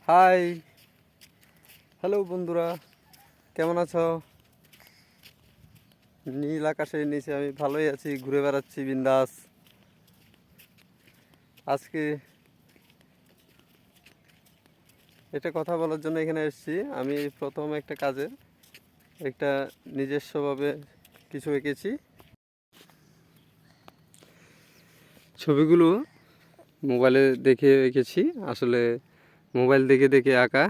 High, hello বন্ধুরা, কেমন আছো? নীল আকাশের নিচে আমি ভালোই আছি, ঘুরে বেড়াচ্ছি বিন্দাস। আজকে এটা কথা বলার জন্য এখানে এসেছি। আমি প্রথম একটা কাজে একটা নিজস্বভাবে কিছু এঁকেছি। ছবিগুলো মোবাইলে দেখে এঁকেছি। আসলে মোবাইল দেখে দেখে আঁকা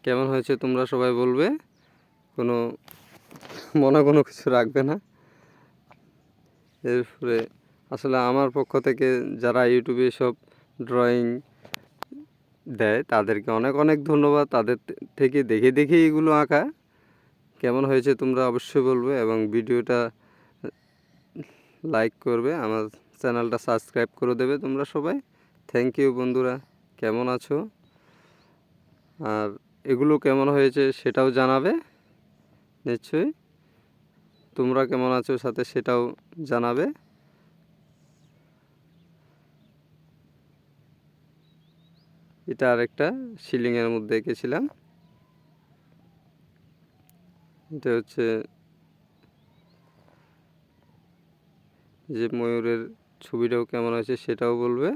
কেমন হয়েছে তোমরা সবাই বলবে, কোনো কোনো কিছু রাখবে না। এরপরে আসলে আমার পক্ষ থেকে যারা ইউটিউবে সব ড্রয়িং দেয় তাদেরকে অনেক অনেক ধন্যবাদ। তাদের থেকে দেখে দেখে এগুলো আঁকা কেমন হয়েছে তোমরা অবশ্যই বলবে, এবং ভিডিওটা লাইক করবে, আমার চ্যানেলটা সাবস্ক্রাইব করে দেবে তোমরা সবাই। থ্যাংক ইউ বন্ধুরা, কেমন আছো? আর এগুলো কেমন হয়েছে সেটাও জানাবে নিশ্চয়ই। তোমরা কেমন আছো সাথে সেটাও জানাবে। এটা আরেকটা সিলিংয়ের মধ্যে এঁকেছিলাম। এটা হচ্ছে যে ময়ূরের ছবিটাও কেমন হয়েছে সেটাও বলবে।